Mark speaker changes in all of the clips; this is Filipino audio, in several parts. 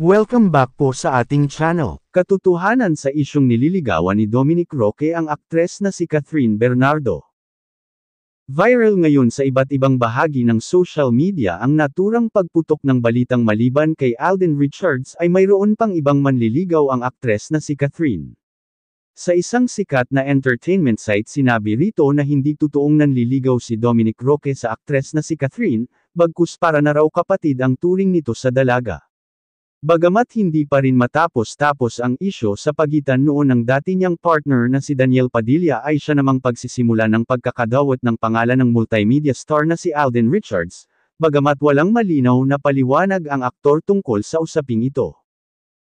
Speaker 1: Welcome back po sa ating channel.
Speaker 2: Katotohanan sa isyung nililigawan ni Dominic Roque ang aktres na si Catherine Bernardo. Viral ngayon sa iba't ibang bahagi ng social media ang naturang pagputok ng balitang maliban kay Alden Richards ay mayroon pang ibang manliligaw ang aktres na si Catherine. Sa isang sikat na entertainment site sinabi rito na hindi totoong nanliligaw si Dominic Roque sa aktres na si Catherine, bagkus para na raw kapatid ang turing nito sa dalaga. Bagamat hindi pa rin matapos-tapos ang isyo sa pagitan noon ng dati niyang partner na si Daniel Padilla ay siya namang pagsisimula ng pagkakadawat ng pangalan ng multimedia star na si Alden Richards, bagamat walang malinaw na paliwanag ang aktor tungkol sa usaping ito.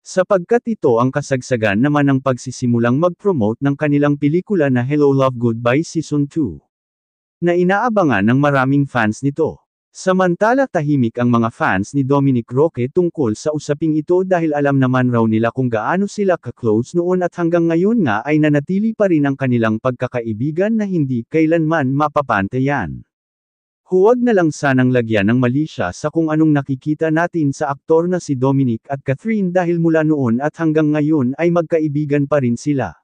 Speaker 2: Sapagkat ito ang kasagsagan naman ng pagsisimulang mag-promote ng kanilang pelikula na Hello Love Goodbye Season 2, na inaabangan ng maraming fans nito. Samantala tahimik ang mga fans ni Dominic Roque tungkol sa usaping ito dahil alam naman raw nila kung gaano sila ka-close noon at hanggang ngayon nga ay nanatili pa rin ang kanilang pagkakaibigan na hindi kailanman mapapantayan. Huwag na lang sanang lagyan ng mali siya sa kung anong nakikita natin sa aktor na si Dominic at Catherine dahil mula noon at hanggang ngayon ay magkaibigan pa rin sila.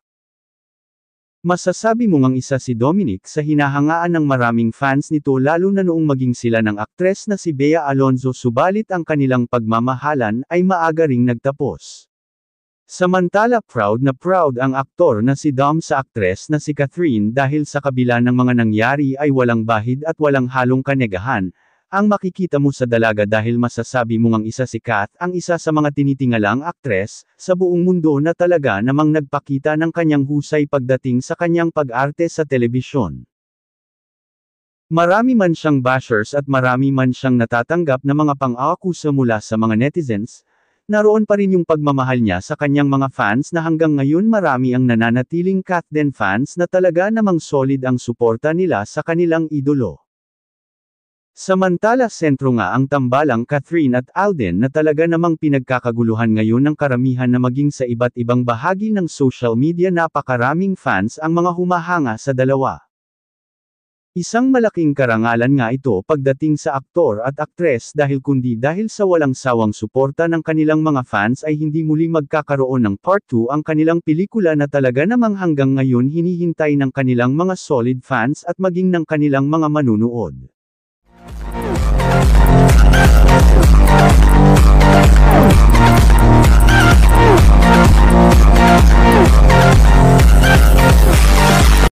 Speaker 2: Masasabi mo ngang isa si Dominic sa hinahangaan ng maraming fans nito lalo na noong maging sila ng aktres na si Bea Alonzo subalit ang kanilang pagmamahalan ay maaga ring nagtapos. Samantala proud ang aktor na si Dom sa aktres na si Catherine dahil sa kabila ng mga nangyari ay walang bahid at walang halong kanegahan, ang makikita mo sa dalaga dahil masasabi mo ngang isa si Kat ang isa sa mga tinitingalang aktres sa buong mundo na talaga namang nagpakita ng kanyang husay pagdating sa kanyang pag-arte sa telebisyon. Marami man siyang bashers at marami man siyang natatanggap na mga pang-aakusa mula sa mga netizens, naroon pa rin yung pagmamahal niya sa kanyang mga fans na hanggang ngayon marami ang nananatiling Katden fans na talaga namang solid ang suporta nila sa kanilang idolo. Samantala sentro nga ang tambalang Catherine at Alden na talaga namang pinagkakaguluhan ngayon ng karamihan na maging sa iba't ibang bahagi ng social media napakaraming fans ang mga humahanga sa dalawa. Isang malaking karangalan nga ito pagdating sa aktor at aktres dahil kundi dahil sa walang sawang suporta ng kanilang mga fans ay hindi muli magkakaroon ng part 2 ang kanilang pelikula na talaga namang hanggang ngayon hinihintay ng kanilang mga solid fans at maging ng kanilang mga manunood.